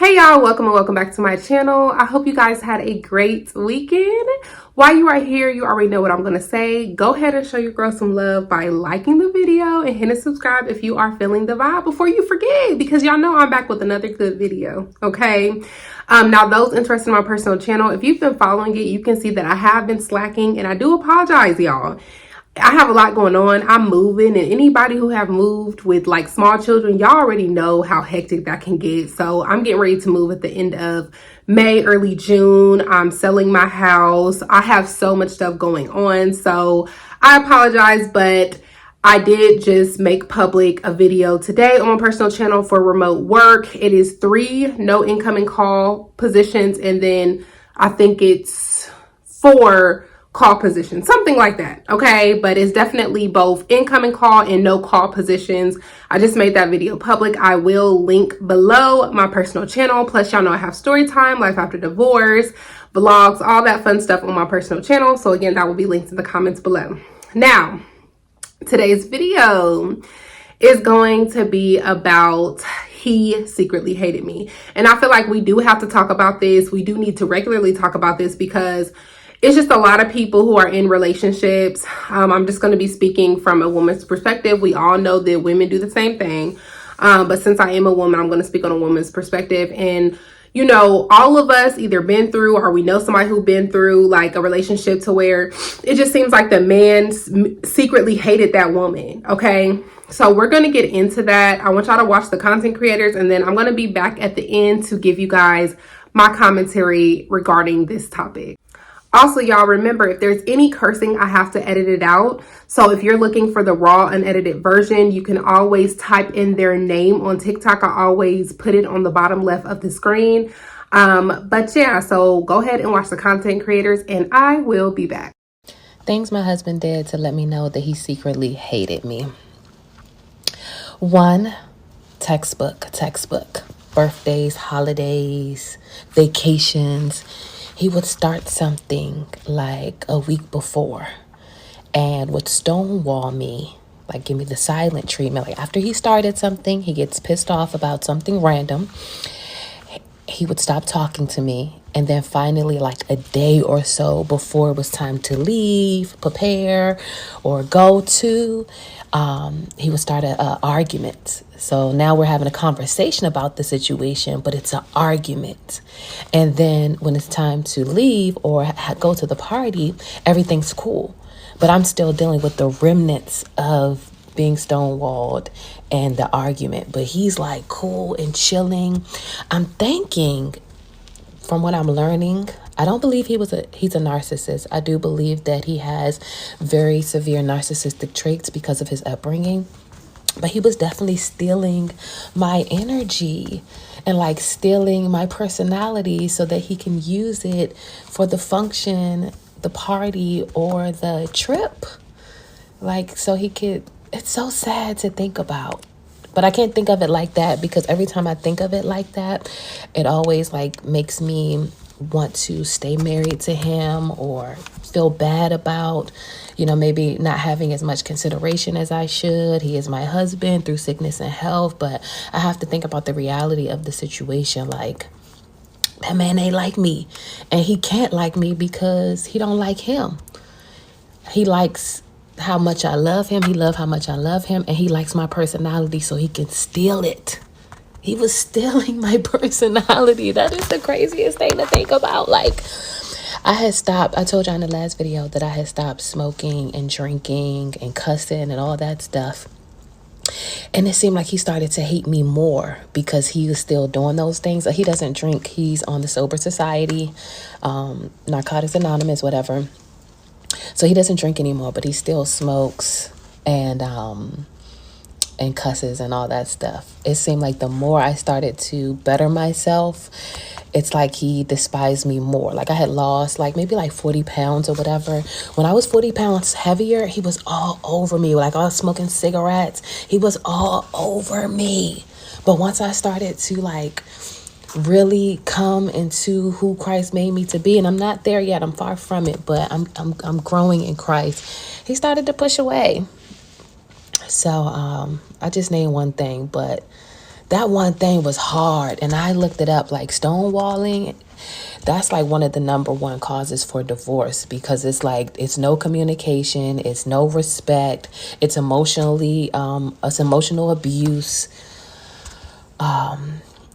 Hey y'all, welcome and welcome back to my channel. I hope you guys had a great weekend. While you are here, you already know what I'm going to say. Go ahead and show your girl some love by liking the video and hitting subscribe if you are feeling the vibe before you forget, because y'all know I'm back with another good video, okay? Now those interested in my personal channel, if you've been following it, you can see that I have been slacking, and I do apologize, y'all. I have a lot going on. I'm moving, and anybody who have moved with like small children, y'all already know how hectic that can get. So I'm getting ready to move at the end of May, early June. I'm selling my house. I have so much stuff going on. So I apologize, but I did just make public a video today on my personal channel for remote work. It is 3 no incoming call positions, and then I think it's 4 call positions, something like that, okay? But it's definitely both incoming call and no call positions. I just made that video public. I will link below my personal channel. Plus, y'all know I have Storytime, life after divorce, vlogs, all that fun stuff on my personal channel. So again, that will be linked in the comments below. Now, today's video is going to be about he secretly hated me. And I feel like we do have to talk about this. We do need to regularly talk about this because it's just a lot of people who are in relationships. I'm just going to be speaking from a woman's perspective. We all know that women do the same thing. But since I am a woman, I'm going to speak on a woman's perspective. And, you know, all of us either been through or we know somebody who's been through like a relationship to where it just seems like the man secretly hated that woman. Okay. So we're going to get into that. I want y'all to watch the content creators, and then I'm going to be back at the end to give you guys my commentary regarding this topic. Also, y'all, remember, if there's any cursing, I have to edit it out. So if you're looking for the raw, unedited version, you can always type in their name on TikTok. I always put it on the bottom left of the screen. But yeah, so go ahead and watch the content creators, and I will be back. Things my husband did to let me know that he secretly hated me. 1, textbook. Birthdays, holidays, vacations. He would start something like a week before and would stonewall me, like give me the silent treatment. Like after he started something, he gets pissed off about something random. He would stop talking to me. And then finally, like a day or so before it was time to leave, prepare, or go to, he would start an argument. So now we're having a conversation about the situation, but it's an argument. And then when it's time to leave or go to the party, everything's cool. But I'm still dealing with the remnants of being stonewalled and the argument. But he's like cool and chilling. I'm thinking, from what I'm learning, I don't believe he's a narcissist. I do believe that he has very severe narcissistic traits because of his upbringing. But he was definitely stealing my energy and like stealing my personality so that he can use it for the function, the party, or the trip. Like, so he could, it's so sad to think about. But I can't think of it like that, because every time I think of it like that, it always like makes me want to stay married to him or feel bad about, you know, maybe not having as much consideration as I should. He is my husband through sickness and health, but I have to think about the reality of the situation. Like, that man ain't like me, and he can't like me because he don't like him. He likes how much I love him. He loves how much I love him, and he likes my personality, so he can steal it. He was stealing my personality. That is the craziest thing to think about. Like, I had stopped. I told y'all in the last video that I had stopped smoking and drinking and cussing and all that stuff. And it seemed like he started to hate me more because he was still doing those things. He doesn't drink. He's on the Sober Society, Narcotics Anonymous, whatever. So he doesn't drink anymore, but he still smokes and cusses and all that stuff. It seemed like the more I started to better myself, it's like he despised me more. Like I had lost like maybe like 40 pounds or whatever. When I was 40 pounds heavier, he was all over me. Like I was smoking cigarettes. He was all over me. But once I started to like really come into who Christ made me to be, and I'm not there yet, I'm far from it, but I'm growing in Christ, he started to push away. So I just named one thing, but that one thing was hard. And I looked it up, like stonewalling. That's like one of the number one causes for divorce, because it's like it's no communication, it's no respect, it's emotional abuse.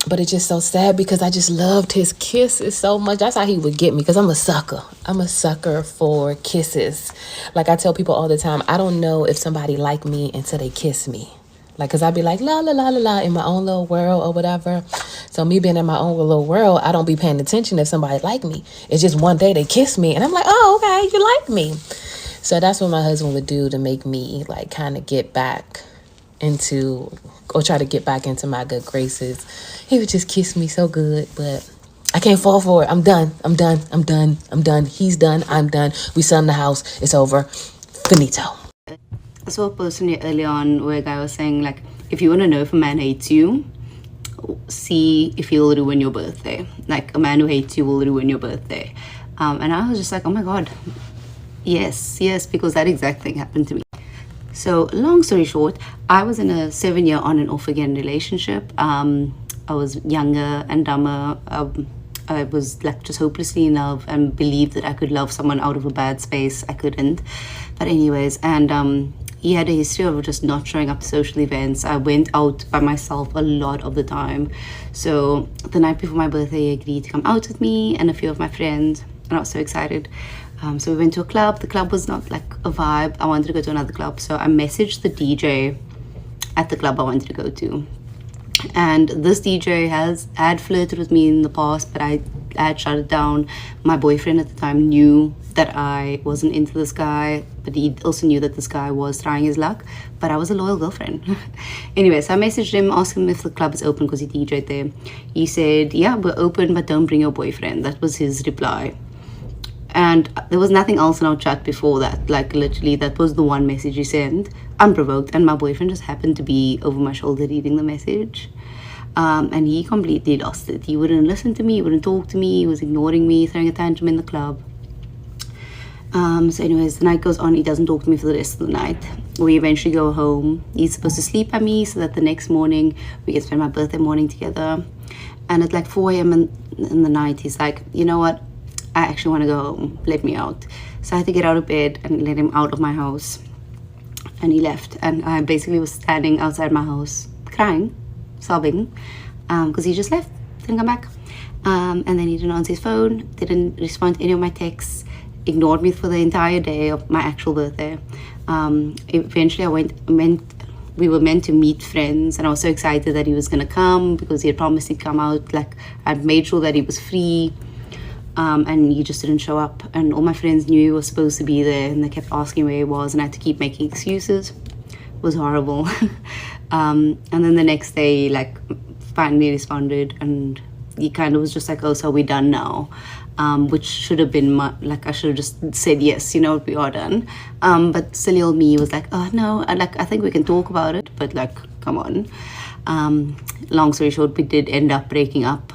But it's just so sad because I just loved his kisses so much. That's how he would get me, because I'm a sucker. I'm a sucker for kisses. Like I tell people all the time, I don't know if somebody like me until they kiss me. Like, because I'd be like, la, la, la, la, la, in my own little world or whatever. So me being in my own little world, I don't be paying attention if somebody like me. It's just one day they kiss me and I'm like, oh, okay, you like me. So that's what my husband would do to make me like kind of get back into, or try to get back into my good graces. He would just kiss me so good, but I can't fall for it. I'm done. I'm done. I'm done. I'm done. He's done. I'm done. We selling the house. It's over. Finito. I saw a post earlier on where a guy was saying, like, if you want to know if a man hates you, see if he'll ruin your birthday. Like, a man who hates you will ruin your birthday. And I was just like, oh my God, yes, because that exact thing happened to me. So, long story short, I was in a 7-year on and off again relationship. I was younger and dumber. I was like just hopelessly in love and believed that I could love someone out of a bad space. I couldn't. But anyways, and he had a history of just not showing up to social events. I went out by myself a lot of the time. So the night before my birthday, he agreed to come out with me and a few of my friends. And I was so excited. So we went to a club. The club was not like a vibe. I wanted to go to another club. So I messaged the DJ at the club I wanted to go to. And this DJ had flirted with me in the past, but I had shut it down. My boyfriend at the time knew that I wasn't into this guy, but he also knew that this guy was trying his luck, but I was a loyal girlfriend. Anyway, so I messaged him, asked him if the club is open because he DJ'd there. He said, yeah, we're open, but don't bring your boyfriend. That was his reply. And there was nothing else in our chat before that. Like, literally, that was the one message he sent, unprovoked. And my boyfriend just happened to be over my shoulder reading the message. And he completely lost it. He wouldn't listen to me. He wouldn't talk to me. He was ignoring me, throwing a tantrum in the club. So anyways, the night goes on. He doesn't talk to me for the rest of the night. We eventually go home. He's supposed to sleep by me so that the next morning we can spend my birthday morning together. And at like 4 a.m. in the night, he's like, you know what? I actually want to go home. Let me out. So I had to get out of bed and let him out of my house. And he left. And I basically was standing outside my house crying, sobbing, because he just left, didn't come back. And then he didn't answer his phone, didn't respond to any of my texts, ignored me for the entire day of my actual birthday. Eventually we were meant to meet friends, and I was so excited that he was going to come because he had promised he'd come out. Like, I'd made sure that he was free. And he just didn't show up, and all my friends knew he was supposed to be there, and they kept asking where he was, and I had to keep making excuses. It was horrible. And then the next day he like finally responded, and he kind of was just like, oh, so we're done now, which should have been like I should have just said yes, you know, we are done. But silly old me was like, oh no, I think we can talk about it, but like, come on. Long story short, we did end up breaking up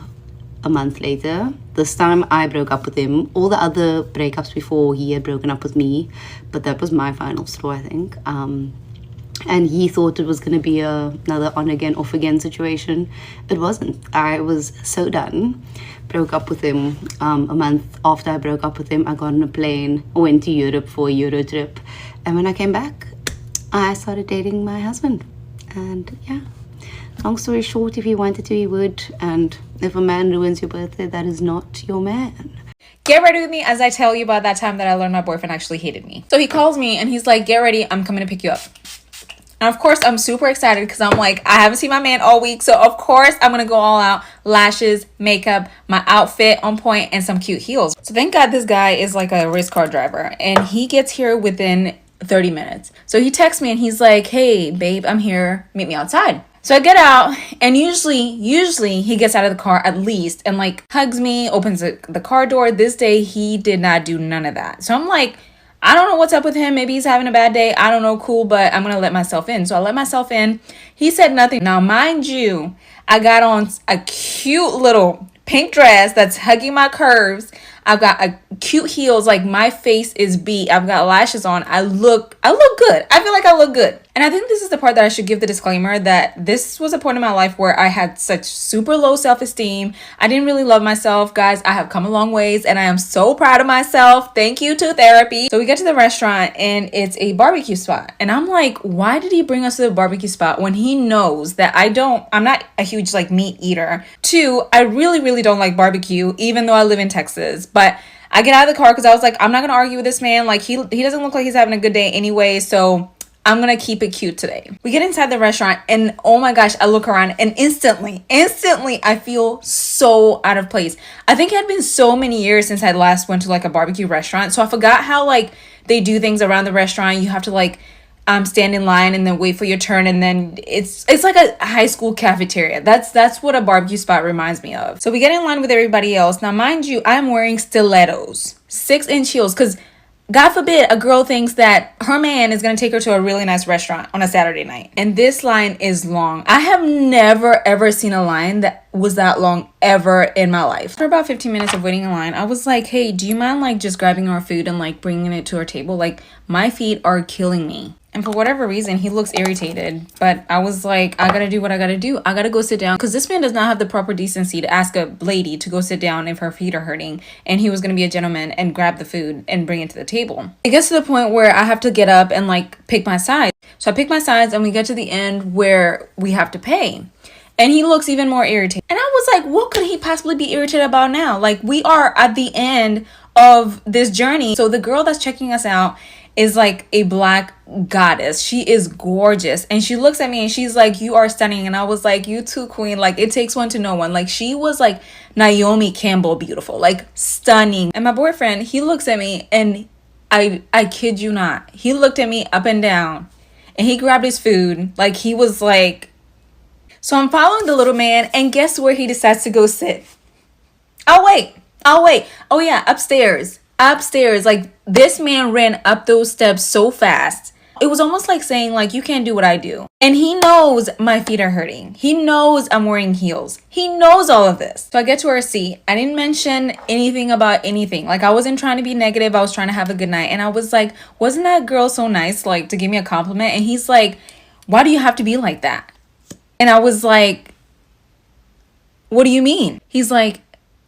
a month later. This time I broke up with him. All the other breakups before, he had broken up with me, but that was my final straw, I think. And he thought it was going to be another on again, off again situation. It wasn't. I was so done. Broke up with him. A month after I broke up with him, I got on a plane, went to Europe for a Euro trip, and when I came back, I started dating my husband. And yeah, long story short, if he wanted to, he would. And if a man ruins your birthday, that is not your man. Get ready with me as I tell you about that time that I learned my boyfriend actually hated me. So he calls me and he's like, get ready, I'm coming to pick you up. And of course, I'm super excited because I'm like, I haven't seen my man all week. So of course, I'm going to go all out. Lashes, makeup, my outfit on point, and some cute heels. So thank God this guy is like a race car driver. And he gets here within 30 minutes. So he texts me and he's like, hey, babe, I'm here. Meet me outside. So I get out, and usually he gets out of the car at least and like hugs me, opens the car door. This day, he did not do none of that. So I'm like, I don't know what's up with him. Maybe he's having a bad day. I don't know. Cool, but I'm going to let myself in. So I let myself in. He said nothing. Now, mind you, I got on a cute little pink dress that's hugging my curves. I've got a cute heels. Like my face is beat. I've got lashes on. I look good. I feel like I look good. And I think this is the part that I should give the disclaimer that this was a point in my life where I had such super low self-esteem. I didn't really love myself. Guys, I have come a long ways and I am so proud of myself. Thank you to therapy. So we get to the restaurant and it's a barbecue spot. And I'm like, why did he bring us to the barbecue spot when he knows that I'm not a huge like meat eater. 2, I really don't like barbecue, even though I live in Texas. But I get out of the car because I was like, I'm not gonna argue with this man. Like he doesn't look like he's having a good day anyway, so I'm gonna keep it cute today. We get inside the restaurant and oh my gosh, I look around and instantly I feel so out of place. I think it had been so many years since I last went to like a barbecue restaurant, so I forgot how like they do things around the restaurant. You have to like stand in line and then wait for your turn, and then it's like a high school cafeteria. That's what a barbecue spot reminds me of. So we get in line with everybody else. Now mind you, I'm wearing stilettos, 6-inch heels, because God forbid a girl thinks that her man is going to take her to a really nice restaurant on a Saturday night. And this line is long. I have never ever seen a line that was that long ever in my life. After about 15 minutes of waiting in line, I was like, hey, do you mind like just grabbing our food and like bringing it to our table? Like my feet are killing me. And for whatever reason, he looks irritated. But I was like, I gotta do what I gotta do. I gotta go sit down. Because this man does not have the proper decency to ask a lady to go sit down if her feet are hurting. And he was gonna be a gentleman and grab the food and bring it to the table. It gets to the point where I have to get up and like pick my sides. So I pick my sides and we get to the end where we have to pay. And he looks even more irritated. And I was like, what could he possibly be irritated about now? Like we are at the end of this journey. So the girl that's checking us out is like a black goddess. She is gorgeous. And she looks at me and she's like, you are stunning. And I was like, you too, queen. Like it takes one to know one. Like she was like Naomi Campbell beautiful, like stunning. And my boyfriend, he looks at me and I kid you not, he looked at me up and down and he grabbed his food. Like he was like, so I'm following the little man and guess where he decides to go sit? I'll wait. Oh yeah, upstairs. Like this man ran up those steps so fast. It was almost like saying like, you can't do what I do. And he knows my feet are hurting. He knows I'm wearing heels. He knows all of this. So I get to our seat. I didn't mention anything about anything. Like I wasn't trying to be negative. I was trying to have a good night. And I was like, wasn't that girl so nice, like to give me a compliment? And he's like, why do you have to be like that? And I was like, what do you mean? He's like,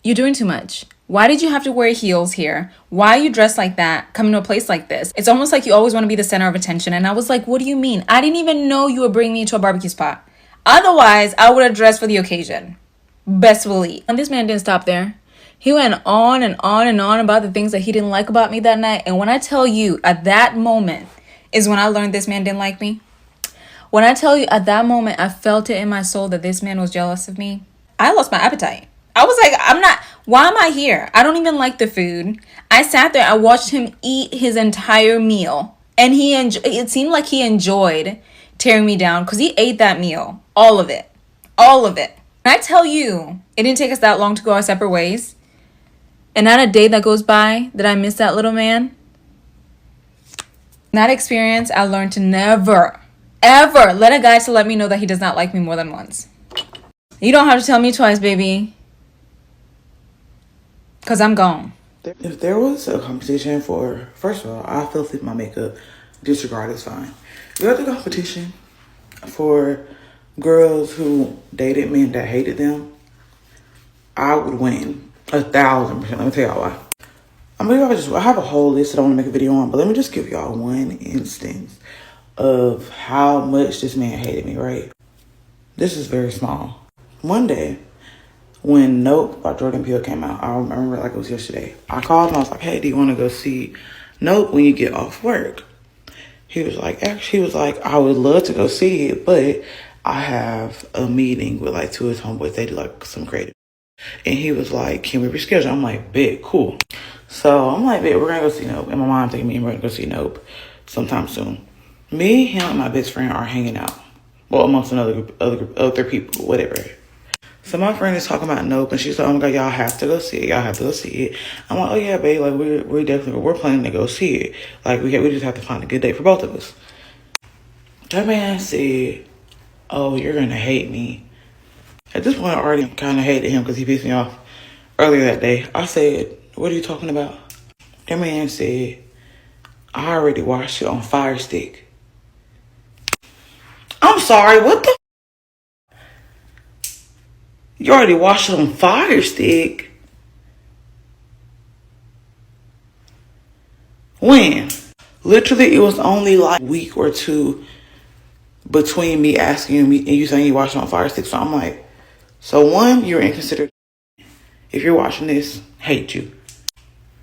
you're doing too much. Why did you have to wear heels here? Why are you dressed like that coming to a place like this? It's almost like you always want to be the center of attention. And I was like, what do you mean? I didn't even know you were bringing me to a barbecue spot. Otherwise, I would have dressed for the occasion. Best believe. And this man didn't stop there. He went on and on and on about the things that he didn't like about me that night. And when I tell you at that moment is when I learned this man didn't like me. When I tell you at that moment, I felt it in my soul that this man was jealous of me. I lost my appetite. I was like, why am I here? I don't even like the food. I sat there, I watched him eat his entire meal. And it seemed like he enjoyed tearing me down because he ate that meal. All of it. And I tell you, it didn't take us that long to go our separate ways. And not a day that goes by that I miss that little man. In that experience, I learned to never, ever let a guy to let me know that he does not like me more than once. You don't have to tell me twice, baby. Because I'm gone. If there was a competition for, first of all, I fell asleep in my makeup. Disregard is fine. If there was a competition for girls who dated men that hated them, I would win 1,000%. Let me tell y'all why. I have a whole list that I want to make a video on, but let me just give y'all one instance of how much this man hated me, right? This is very small. One day, when Nope by Jordan Peele came out, I remember like it was yesterday. I called him. I was like, hey, do you want to go see Nope when you get off work? He was like, I would love to go see it, but I have a meeting with like 2 of his homeboys. They do like some creative. And he was like, can we reschedule? I'm like, bet, cool. So I'm like, bet, we're going to go see Nope. And my mom taking me and we're going to go see Nope sometime soon. Me, him, and my best friend are hanging out. Well, amongst another group, other people, whatever. So my friend is talking about Nope, and she's like, oh my God, y'all have to go see it. I'm like, oh yeah, babe, like we're planning to go see it. Like we just have to find a good date for both of us. That man said, oh, you're gonna hate me. At this point, I already kind of hated him because he pissed me off earlier that day. I said, what are you talking about? That man said, I already washed it on Fire Stick. I'm sorry, what the? You already washed it on Fire Stick? When? Literally, it was only like a week or two between me asking me and you saying you watched it on Fire Stick. So I'm like, so one, you're inconsiderate. If you're watching this, hate you.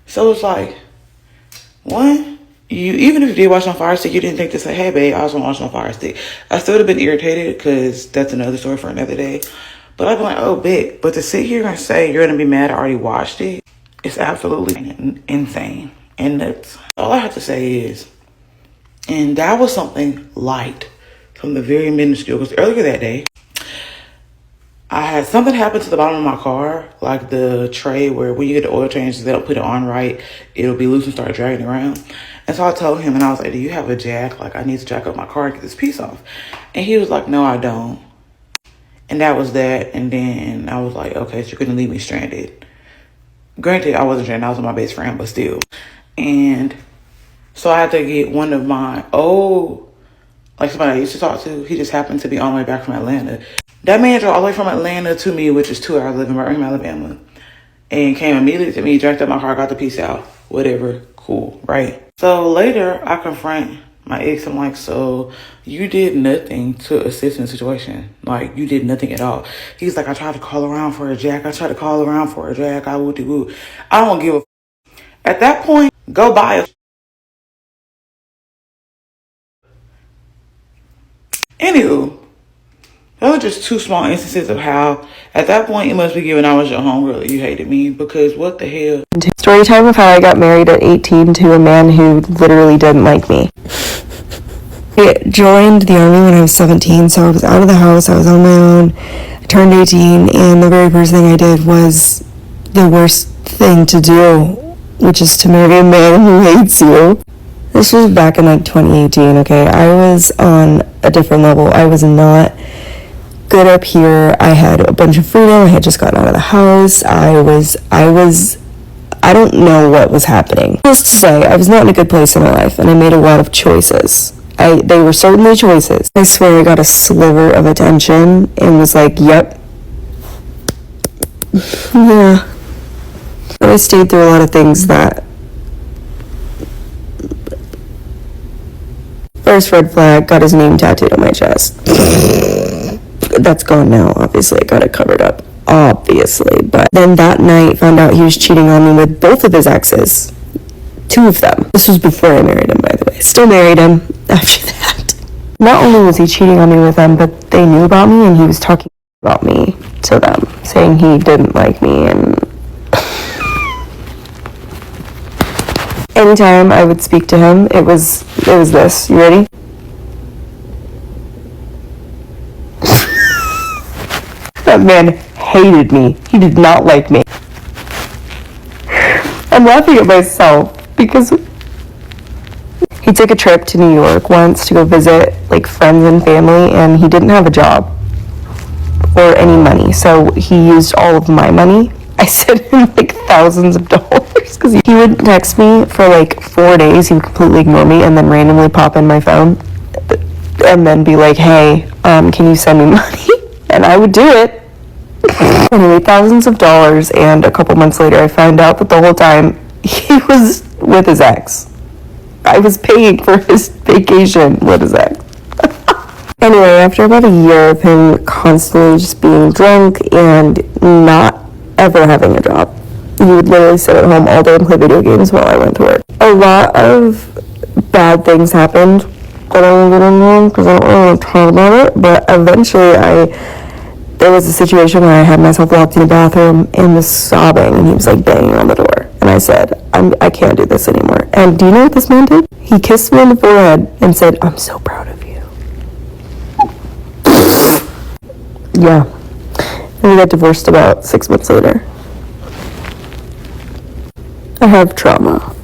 So it's like, one, you even if you did watch on Fire Stick, you didn't think to say, hey babe, I was gonna watch on Fire Stick. I still would have been irritated because that's another story for another day. But I'd be like, oh bet. But to sit here and say you're gonna be mad I already watched it, it's absolutely insane and nuts. All I have to say is, and that was something light from the very minuscule, because earlier that day, I had something happen to the bottom of my car, like the tray where when you get the oil change, they don't put it on right, it'll be loose and start dragging around. And so I told him, and I was like, do you have a jack? Like, I need to jack up my car and get this piece off. And he was like, no, I don't. And that was that. And then I was like, okay, so you're gonna leave me stranded. Granted, I wasn't stranded, I was with my best friend, but still. And so I had to get one of my like somebody I used to talk to. He just happened to be on my way back from Atlanta. That man drove all the way from Atlanta to me, which is 2 hours, living in Birmingham, Alabama, and came immediately to me, jacked up my car, got the piece out, whatever, cool, right? So later, I confront my ex. I'm like, so you did nothing to assist in the situation. Like, you did nothing at all. He's like, I tried to call around for a jack. I would. I don't give a. At that point, go buy a. Anywho, those are just 2 small instances of how, at that point, it must be given I was your homegirl that you hated me, because what the hell? Story time of how I got married at 18 to a man who literally didn't like me. I joined the army when I was 17, so I was out of the house, I was on my own. I turned 18, and the very first thing I did was the worst thing to do, which is to marry a man who hates you. This was back in like 2018, okay? I was on a different level. I was not good up here. I had a bunch of freedom. I had just gotten out of the house. I don't know what was happening. Needless to say, I was not in a good place in my life, and I made a lot of choices. They were certainly choices. I swear I got a sliver of attention and was like, yep. Yeah. But I stayed through a lot of things that... First red flag, got his name tattooed on my chest. That's gone now, obviously. I got it covered up, obviously. But then that night, found out he was cheating on me with both of his exes. 2 of them. This was before I married him, by the way. Still married him after that. Not only was he cheating on me with them, but they knew about me, and he was talking about me to them, saying he didn't like me, and... Anytime I would speak to him, it was this. You ready? That man hated me. He did not like me. I'm laughing at myself because he took a trip to New York once to go visit like friends and family, and he didn't have a job or any money, so he used all of my money. I sent him like thousands of dollars because he would text me for like 4 days. He would completely ignore me and then randomly pop in my phone and then be like, hey, can you send me money? And I would do it. Anyway, thousands of dollars, and a couple months later I found out that the whole time he was with his ex. I was paying for his vacation with his ex. Anyway, after about a year of him constantly just being drunk and not ever having a job, he would literally sit at home all day and play video games while I went to work. A lot of bad things happened that I won't get into because I don't really want to talk about it, but eventually there was a situation where I had myself locked in a bathroom and was sobbing, and he was like banging on the door, and I said, I can't do this anymore. And do you know what this man did? He kissed me on the forehead and said, I'm so proud of you. Yeah. And we got divorced about 6 months later. I have trauma.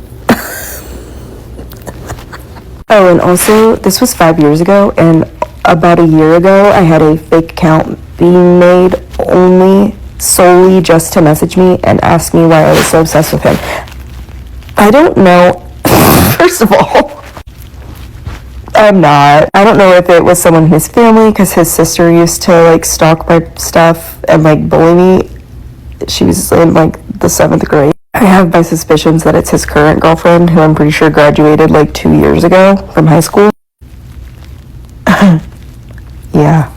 Oh, and also, this was 5 years ago, and about a year ago, I had a fake account being made only solely just to message me and ask me why I was so obsessed with him. I don't know. First of all, I'm not. I don't know if it was someone in his family, because his sister used to like stalk my stuff and like bully me. She was in like the 7th grade. I have my suspicions that it's his current girlfriend, who I'm pretty sure graduated like 2 years ago from high school. Yeah.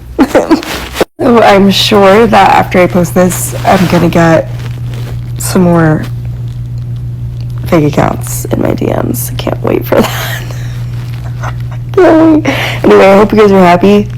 I'm sure that after I post this, I'm gonna get some more fake accounts in my DMs. I can't wait for that. Anyway, I hope you guys are happy.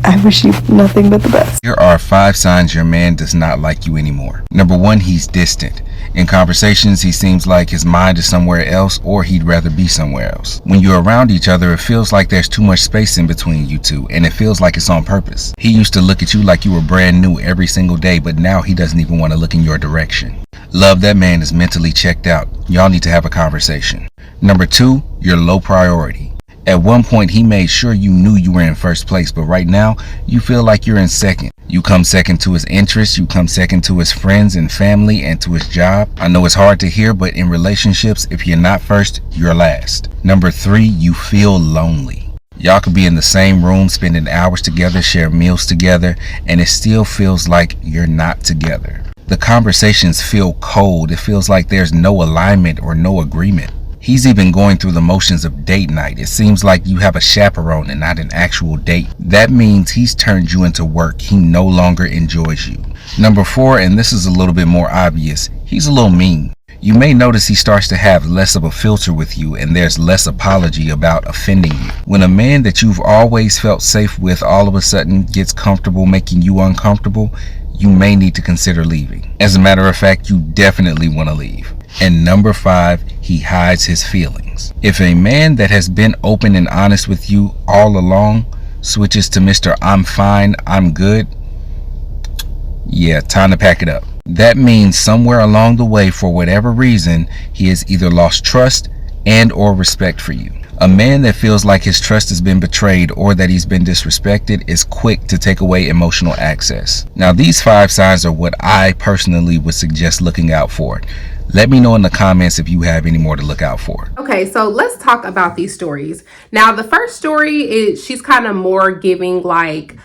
I wish you nothing but the best. Here are 5 signs your man does not like you anymore. Number 1, he's distant. In conversations, he seems like his mind is somewhere else, or he'd rather be somewhere else. When you're around each other, it feels like there's too much space in between you two, and it feels like it's on purpose. He used to look at you like you were brand new every single day, but now he doesn't even want to look in your direction. Love, that man is mentally checked out. Y'all need to have a conversation. Number 2, you're low priority. At one point, he made sure you knew you were in first place, but right now, you feel like you're in second. You come second to his interests, you come second to his friends and family, and to his job. I know it's hard to hear, but in relationships, if you're not first, you're last. Number 3, you feel lonely. Y'all could be in the same room, spending hours together, share meals together, and it still feels like you're not together. The conversations feel cold. It feels like there's no alignment or no agreement. He's even going through the motions of date night. It seems like you have a chaperone and not an actual date. That means he's turned you into work. He no longer enjoys you. Number 4, and this is a little bit more obvious, he's a little mean. You may notice he starts to have less of a filter with you, and there's less apology about offending you. When a man that you've always felt safe with all of a sudden gets comfortable making you uncomfortable, you may need to consider leaving. As a matter of fact, you definitely want to leave. And number 5, he hides his feelings. If a man that has been open and honest with you all along switches to Mr. I'm fine, I'm good, yeah, time to pack it up. That means somewhere along the way, for whatever reason, he has either lost trust and or respect for you. A man that feels like his trust has been betrayed or that he's been disrespected is quick to take away emotional access. Now, these 5 signs are what I personally would suggest looking out for. Let me know in the comments if you have any more to look out for. Okay, so let's talk about these stories. Now, the first story is she's kind of more giving like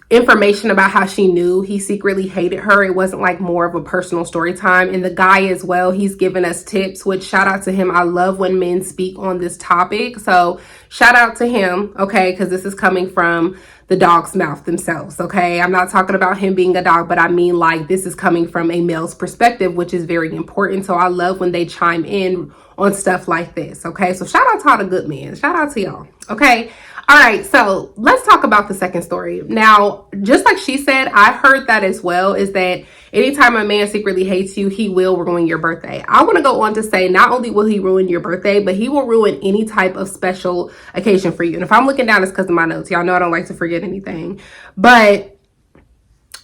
information about how she knew he secretly hated her. It wasn't like more of a personal story time. And the guy as well, he's given us tips, which shout out to him. I love when men speak on this topic. So shout out to him, okay, because this is coming from the dog's mouth themselves, okay? I'm not talking about him being a dog, but I mean like this is coming from a male's perspective, which is very important. So I love when they chime in on stuff like this, okay? So shout out to all the good men. Shout out to y'all, okay? All right, so let's talk about the second story. Now, just like she said, I heard that as well, is that anytime a man secretly hates you, he will ruin your birthday. I want to go on to say not only will he ruin your birthday, but he will ruin any type of special occasion for you. And if I'm looking down, it's because of my notes. Y'all know I don't like to forget anything. But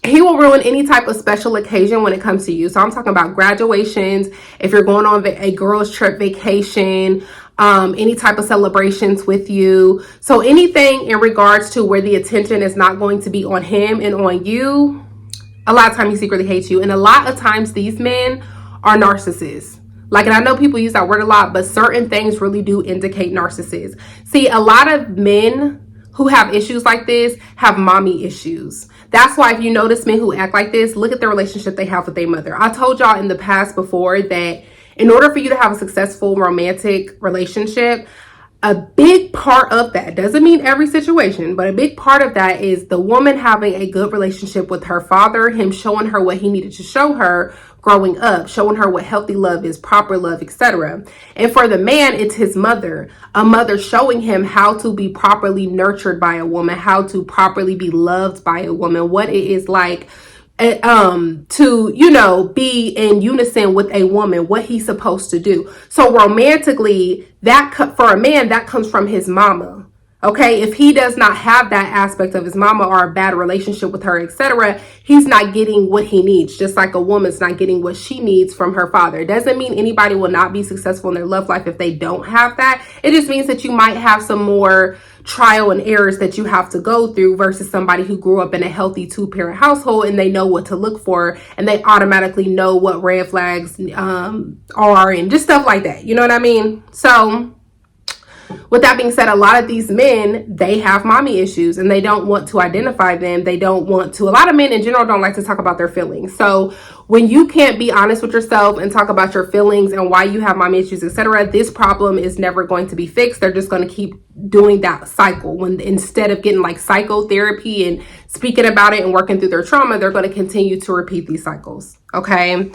he will ruin any type of special occasion when it comes to you. So I'm talking about graduations, if you're going on a girls trip vacation, any type of celebrations with you. So anything in regards to where the attention is not going to be on him and on you, a lot of times he secretly hates you. And a lot of times these men are narcissists. Like, and I know people use that word a lot, but certain things really do indicate narcissists. See, a lot of men who have issues like this have mommy issues. That's why if you notice men who act like this, look at the relationship they have with their mother. I told y'all in the past before that in order for you to have a successful romantic relationship, a big part of that, doesn't mean every situation, but a big part of that is the woman having a good relationship with her father, him showing her what he needed to show her growing up, showing her what healthy love is, proper love, etc. And for the man, it's his mother, a mother showing him how to be properly nurtured by a woman, how to properly be loved by a woman, what it is like to, you know, be in unison with a woman, what he's supposed to do. So romantically, that for a man, that comes from his mama. Okay, if he does not have that aspect of his mama or a bad relationship with her, etc., he's not getting what he needs, just like a woman's not getting what she needs from her father. It doesn't mean anybody will not be successful in their love life if they don't have that. It just means that you might have some more trial and errors that you have to go through versus somebody who grew up in a healthy two-parent household and they know what to look for and they automatically know what red flags are and just stuff like that. You know what I mean? So with that being said, a lot of these men, they have mommy issues and they don't want to identify them. They don't want to. A lot of men in general don't like to talk about their feelings. So when you can't be honest with yourself and talk about your feelings and why you have mommy issues, etc., this problem is never going to be fixed. They're just going to keep doing that cycle. When instead of getting like psychotherapy and speaking about it and working through their trauma, they're going to continue to repeat these cycles. Okay.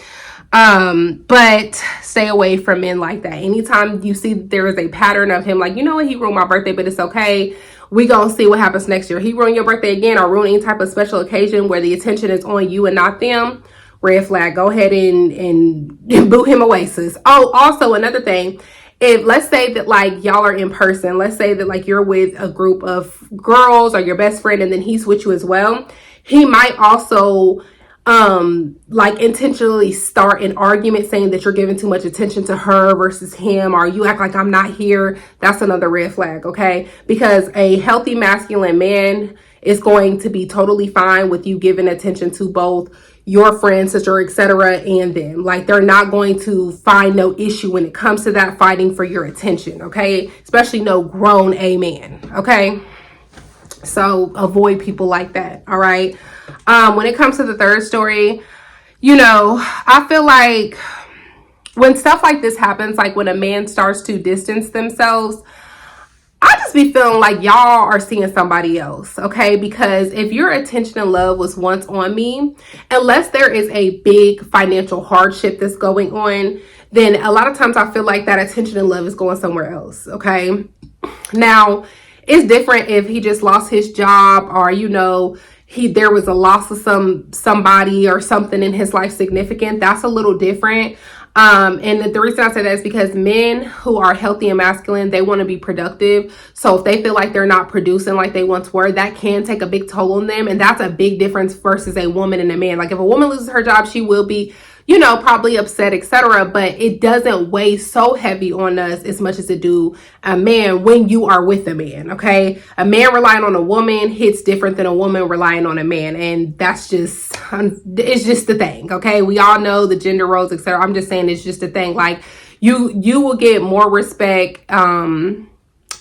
But stay away from men like that. Anytime you see there is a pattern of him, like, you know what, he ruined my birthday, but it's okay. We gonna see what happens next year. He ruined your birthday again or ruin any type of special occasion where the attention is on you and not them. Red flag. Go ahead and boot him away, sis. Oh, also another thing. If let's say that like y'all are in person, let's say that like you're with a group of girls or your best friend and then he's with you as well, he might also like intentionally start an argument saying that you're giving too much attention to her versus him, or you act like I'm not here. That's another red flag. Okay, because a healthy masculine man is going to be totally fine with you giving attention to both your friend, sister, etc., and them. Like, they're not going to find no issue when it comes to that, fighting for your attention. Okay, especially no grown a man. Okay, so avoid people like that. All right. When it comes to the third story, you know, I feel like when stuff like this happens, like when a man starts to distance themselves, I just be feeling like y'all are seeing somebody else, okay? Because if your attention and love was once on me, unless there is a big financial hardship that's going on, then a lot of times I feel like that attention and love is going somewhere else, okay? Now, it's different if he just lost his job, or, you know, there was a loss of somebody or something in his life significant. That's a little different. And the reason I say that is because men who are healthy and masculine, they want to be productive. So if they feel like they're not producing like they once were, that can take a big toll on them. And that's a big difference versus a woman and a man. Like, if a woman loses her job, she will be, you know, probably upset, etc. But it doesn't weigh so heavy on us as much as it do a man when you are with a man. Okay, a man relying on a woman hits different than a woman relying on a man, and that's just, it's just the thing. Okay, we all know the gender roles, etc. I'm just saying it's just a thing. Like, you will get more respect.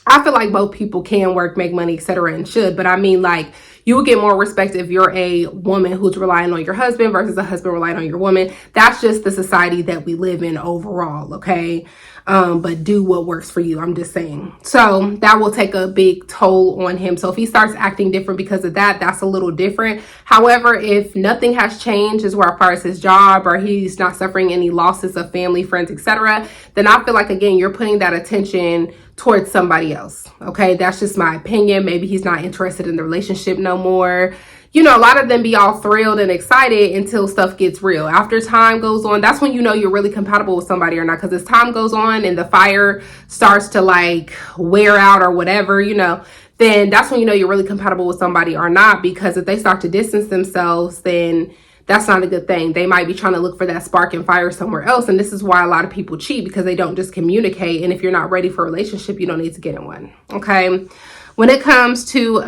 I feel like both people can work, make money, etc., and should. But I mean, like, you will get more respect if you're a woman who's relying on your husband versus a husband relying on your woman. That's just the society that we live in overall, okay? But do what works for you. I'm just saying. So that will take a big toll on him. So if he starts acting different because of that, that's a little different. However, if nothing has changed as far as his job, or he's not suffering any losses of family, friends, etc., then I feel like, again, you're putting that attention towards somebody else. Okay, that's just my opinion. Maybe he's not interested in the relationship no more. You know, a lot of them be all thrilled and excited until stuff gets real. After time goes on, that's when you know you're really compatible with somebody or not. Because as time goes on and the fire starts to like wear out or whatever, you know, then that's when you know you're really compatible with somebody or not. Because if they start to distance themselves, then that's not a good thing. They might be trying to look for that spark and fire somewhere else. And this is why a lot of people cheat, because they don't just communicate. And if you're not ready for a relationship, you don't need to get in one. Okay. When it comes to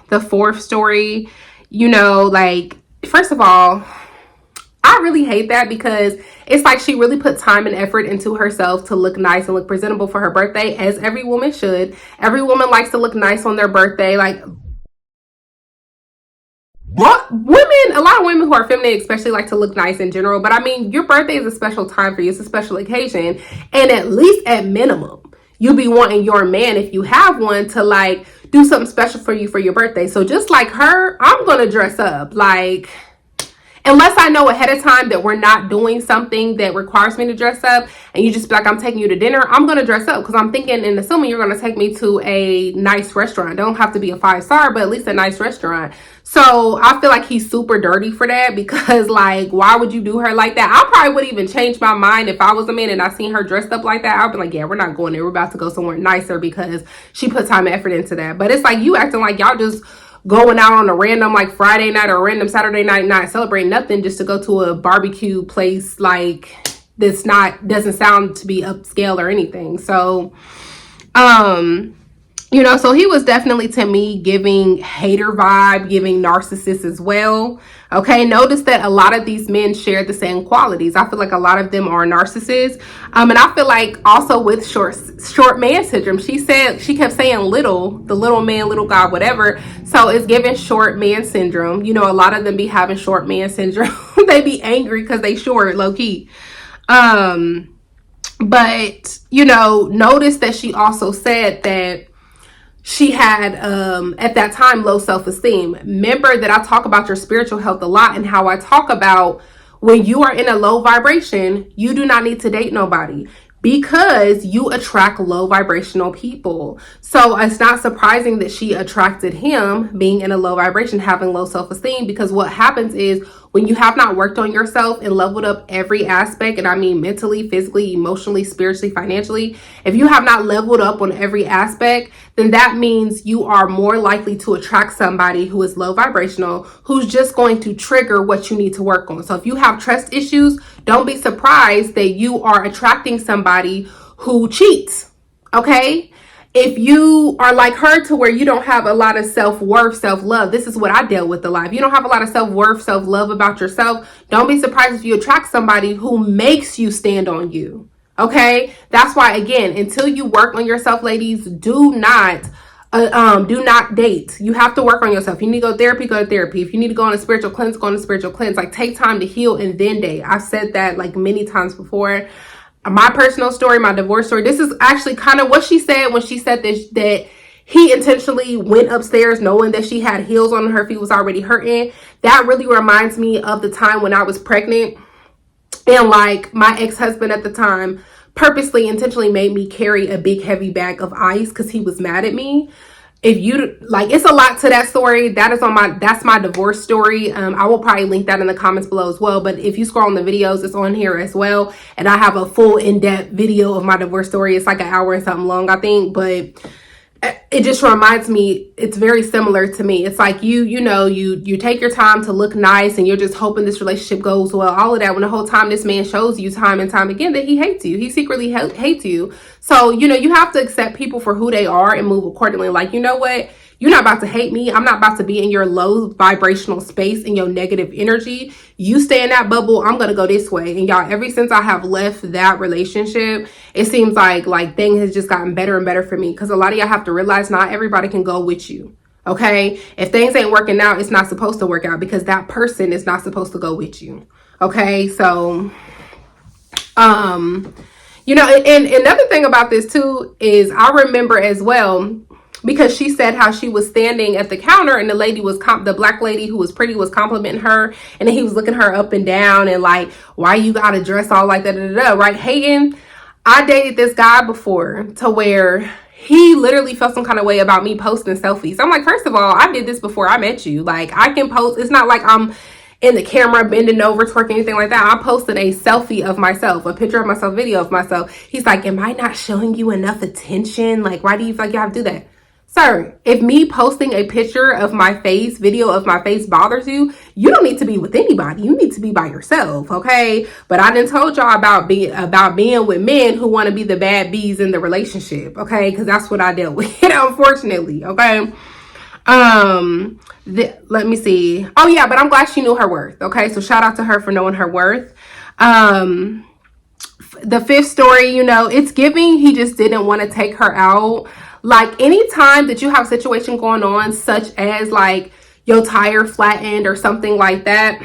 the fourth story, you know, like, first of all, I really hate that, because it's like she really put time and effort into herself to look nice and look presentable for her birthday, as every woman should. Every woman likes to look nice on their birthday. Like, what women, a lot of women who are feminine especially like to look nice in general. But I mean, your birthday is a special time for you. It's a special occasion. And at least at minimum, you'll be wanting your man, if you have one, to like do something special for you for your birthday. So just like her, I'm going to dress up. Like, Unless I know ahead of time that we're not doing something that requires me to dress up, and you just be like, I'm taking you to dinner, I'm going to dress up because I'm thinking and assuming you're going to take me to a nice restaurant. Don't have to be a 5-star, but at least a nice restaurant. So I feel like he's super dirty for that, because like, why would you do her like that? I probably would even change my mind if I was a man and I seen her dressed up like that. I'd be like, yeah, we're not going there. We're about to go somewhere nicer because she put time and effort into that. But it's like you acting like y'all just going out on a random like Friday night or a random Saturday night, not celebrating nothing, just to go to a barbecue place like that's not, doesn't sound to be upscale or anything. So you know, so he was definitely, to me, giving hater vibe, giving narcissist as well. Okay, notice that a lot of these men share the same qualities. I feel like a lot of them are narcissists. And I feel like also with short man syndrome, she kept saying the little man, little guy, whatever. So it's giving short man syndrome. You know, a lot of them be having short man syndrome. They be angry because they short, low key. But, you know, notice that she also said that she had at that time low self-esteem. Remember that I talk about your spiritual health a lot, and how I talk about when you are in a low vibration, you do not need to date nobody, because you attract low vibrational people. So it's not surprising that she attracted him, being in a low vibration, having low self-esteem, because what happens is when you have not worked on yourself and leveled up every aspect, and I mean mentally, physically, emotionally, spiritually, financially, if you have not leveled up on every aspect, then that means you are more likely to attract somebody who is low vibrational, who's just going to trigger what you need to work on. So if you have trust issues, don't be surprised that you are attracting somebody who cheats, okay? If you are like her, to where you don't have a lot of self-worth, self-love, this is what I dealt with a lot. If you don't have a lot of self-worth, self-love about yourself, don't be surprised if you attract somebody who makes you stand on you. Okay? That's why, again, until you work on yourself, ladies, do not date. You have to work on yourself. You need to go to therapy, go to therapy. If you need to go on a spiritual cleanse, go on a spiritual cleanse. Like, take time to heal and then date. I've said that like many times before. My personal story, my divorce story, this is actually kind of what she said when she said this, that he intentionally went upstairs knowing that she had heels on her feet, was already hurting. That really reminds me of the time when I was pregnant, and like my ex-husband at the time purposely, intentionally made me carry a big heavy bag of ice because he was mad at me. If you like, it's a lot to that story. That's my divorce story. I will probably link that in the comments below as well. But if you scroll on the videos, it's on here as well. And I have a full in-depth video of my divorce story. It's like an hour and something long, I think. But it just reminds me, it's very similar to me. It's like you take your time to look nice, and you're just hoping this relationship goes well, all of that, when the whole time this man shows you time and time again that he hates you. He secretly hates you. So, you have to accept people for who they are and move accordingly. Like, you know what? You're not about to hate me. I'm not about to be in your low vibrational space, in your negative energy. You stay in that bubble. I'm going to go this way. And y'all, ever since I have left that relationship, it seems like things has just gotten better and better for me. Because a lot of y'all have to realize not everybody can go with you. Okay? If things ain't working out, it's not supposed to work out, because that person is not supposed to go with you. Okay? So, and another thing about this too is I remember as well, because she said how she was standing at the counter, and the lady was the black lady who was pretty was complimenting her, and then he was looking her up and down and like, why you gotta dress all like that, right? Hating. I dated this guy before to where he literally felt some kind of way about me posting selfies. I'm like, first of all, I did this before I met you. Like, I can post. It's not like I'm in the camera bending over, twerking, anything like that. I posted a selfie of myself, a picture of myself, video of myself. He's like, am I not showing you enough attention? Like, why do you feel like you have to do that? Sir, if me posting a picture of my face, video of my face bothers you, you don't need to be with anybody. You need to be by yourself, okay? But I done told y'all about being with men who want to be the bad bees in the relationship, okay? Because that's what I dealt with, unfortunately, okay? Let me see. Oh yeah, but I'm glad she knew her worth, okay? So shout out to her for knowing her worth. The fifth story, it's giving he just didn't want to take her out. Like, anytime that you have a situation going on, such as like your tire flattened or something like that,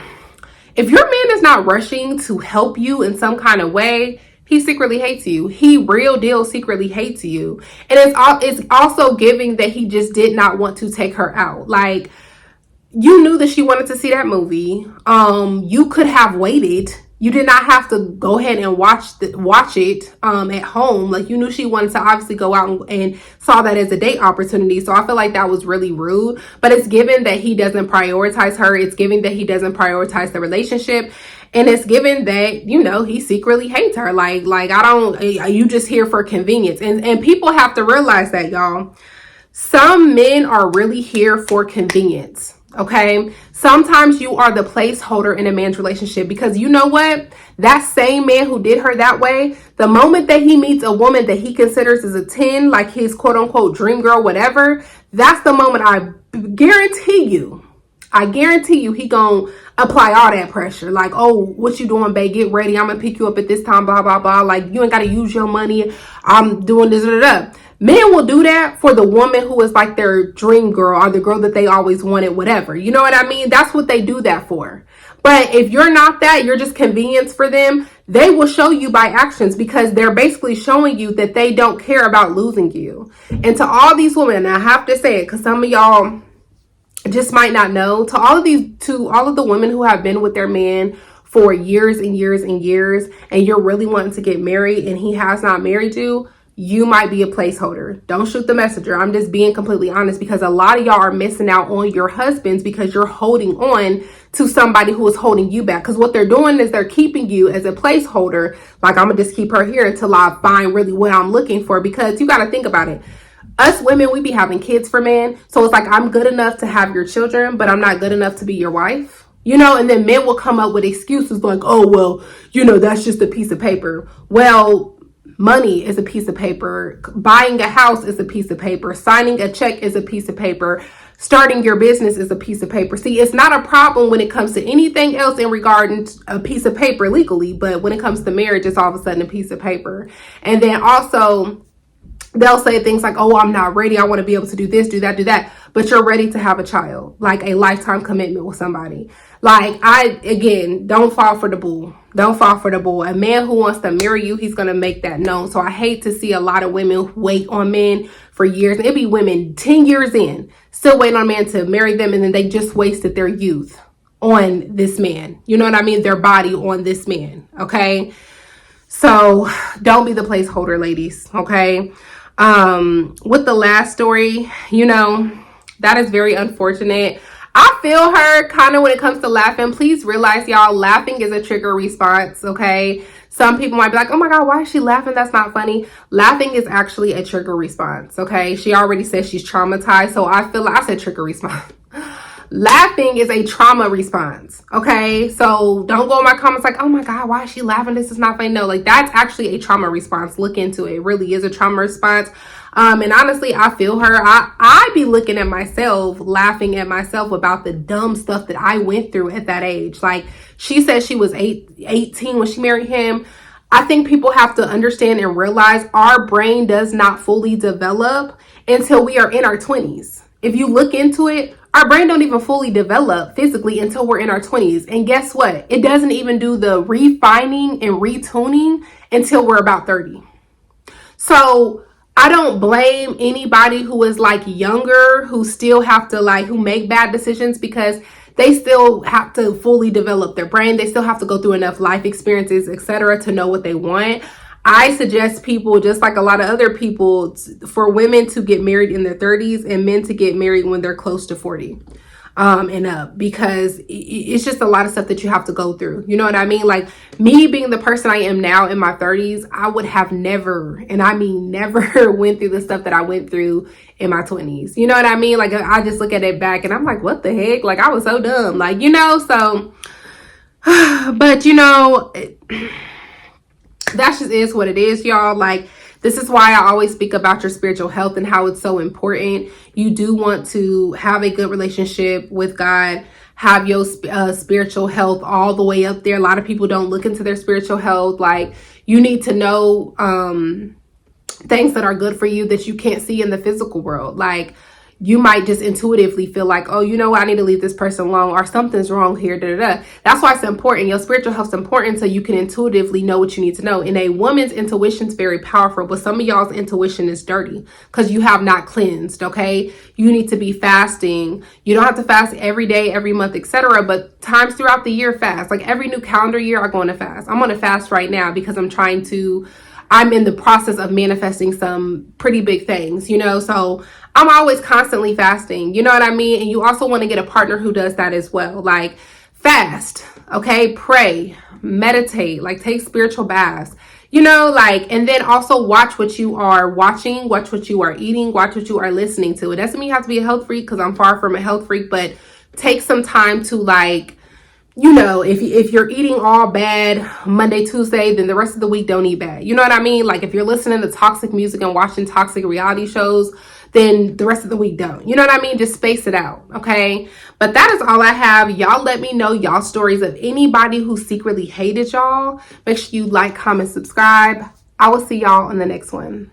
if your man is not rushing to help you in some kind of way, he secretly hates you. He real deal secretly hates you. And it's also giving that he just did not want to take her out. Like, you knew that she wanted to see that movie. You could have waited. You did not have to go ahead and watch it at home. Like, you knew she wanted to obviously go out and saw that as a date opportunity. So I feel like that was really rude. But it's given that he doesn't prioritize her. It's given that he doesn't prioritize the relationship. And it's given that, you know, he secretly hates her. Like you just here for convenience. And people have to realize that, y'all. Some men are really here for convenience. Okay. Sometimes you are the placeholder in a man's relationship, because you know what? That same man who did her that way, the moment that he meets a woman that he considers as a 10, like his quote unquote dream girl, whatever, that's the moment I guarantee you he gonna apply all that pressure. Like, oh, what you doing, babe? Get ready. I'm gonna pick you up at this time, blah, blah, blah. Like, you ain't gotta use your money. I'm doing this, blah, blah, blah. Men will do that for the woman who is like their dream girl, or the girl that they always wanted, whatever. You know what I mean? That's what they do that for. But if you're not that, you're just convenience for them, they will show you by actions, because they're basically showing you that they don't care about losing you. And to all these women, and I have to say it because some of y'all just might not know, to all of the women who have been with their man for years and years and years, and you're really wanting to get married and he has not married you, you might be a placeholder. Don't shoot the messenger. I'm just being completely honest, because a lot of y'all are missing out on your husbands because you're holding on to somebody who is holding you back. Because what they're doing is they're keeping you as a placeholder. Like, I'm gonna just keep her here until I find really what I'm looking for. Because you got to think about it. Us women, we be having kids for men. So it's like, I'm good enough to have your children, but I'm not good enough to be your wife. You know, and then men will come up with excuses like, oh, well, you know, that's just a piece of paper. Well, money is a piece of paper. Buying a house is a piece of paper. Signing a check is a piece of paper. Starting your business is a piece of paper. See, it's not a problem when it comes to anything else in regard to a piece of paper legally, but when it comes to marriage, it's all of a sudden a piece of paper. And then also, they'll say things like, oh, I'm not ready. I want to be able to do this, do that, do that. But you're ready to have a child, like a lifetime commitment with somebody. Like, don't fall for the bull. Don't fall for the bull. A man who wants to marry you, he's going to make that known. So I hate to see a lot of women wait on men for years. It'd be women 10 years in, still waiting on a man to marry them. And then they just wasted their youth on this man. You know what I mean? Their body on this man. Okay. So don't be the placeholder, ladies. Okay. With the last story, you know, that is very unfortunate. I feel her kind of when it comes to laughing. Please realize, y'all, laughing is a trigger response. Okay. Some people might be like, oh my God, why is she laughing? That's not funny. Laughing is actually a trigger response. Okay. She already said she's traumatized. So I feel like I said trigger response. Laughing is a trauma response. Okay. So don't go in my comments like, oh my God, why is she laughing? This is not funny. No, like, that's actually a trauma response. Look into it. It really is a trauma response. And honestly, I feel her. I be looking at myself, laughing at myself about the dumb stuff that I went through at that age. Like, she said she was 18 when she married him. I think people have to understand and realize our brain does not fully develop until we are in our 20s. If you look into it, our brain don't even fully develop physically until we're in our 20s. And guess what? It doesn't even do the refining and retuning until we're about 30. So I don't blame anybody who is like younger, who still have to who make bad decisions, because they still have to fully develop their brain. They still have to go through enough life experiences, etc., to know what they want. I suggest people, just like a lot of other people, for women to get married in their 30s and men to get married when they're close to 40 and up, because it's just a lot of stuff that you have to go through. You know what I mean? Like, me being the person I am now in my 30s, I would have never, and I mean never, went through the stuff that I went through in my 20s. You know what I mean? Like, I just look at it back and I'm like, what the heck? Like, I was so dumb. Like, you know, so, but you know, that just is what it is, y'all. Like, this is why I always speak about your spiritual health and how it's so important. You do want to have a good relationship with God, have your spiritual health all the way up there. A lot of people don't look into their spiritual health. Like, you need to know things that are good for you that you can't see in the physical world. Like, you might just intuitively feel like, oh, you know what, I need to leave this person alone, or something's wrong here, da, da, da. That's why it's important. Your spiritual health's important, so you can intuitively know what you need to know. And a woman's intuition is very powerful, but some of y'all's intuition is dirty because you have not cleansed, okay? You need to be fasting. You don't have to fast every day, every month, etc., but times throughout the year fast. Like every new calendar year, I go on a fast. I'm on a fast right now because I'm in the process of manifesting some pretty big things, you know? So I'm always constantly fasting, you know what I mean? And you also want to get a partner who does that as well. Like fast, okay? Pray, meditate, like take spiritual baths, you know, like, and then also watch what you are watching, watch what you are eating, watch what you are listening to. It doesn't mean you have to be a health freak, because I'm far from a health freak, but take some time to, like, you know, if you're eating all bad Monday, Tuesday, then the rest of the week don't eat bad. You know what I mean? Like if you're listening to toxic music and watching toxic reality shows, then the rest of the week don't. You know what I mean? Just space it out, okay? But that is all I have. Y'all let me know y'all stories of anybody who secretly hated y'all. Make sure you like, comment, subscribe. I will see y'all in the next one.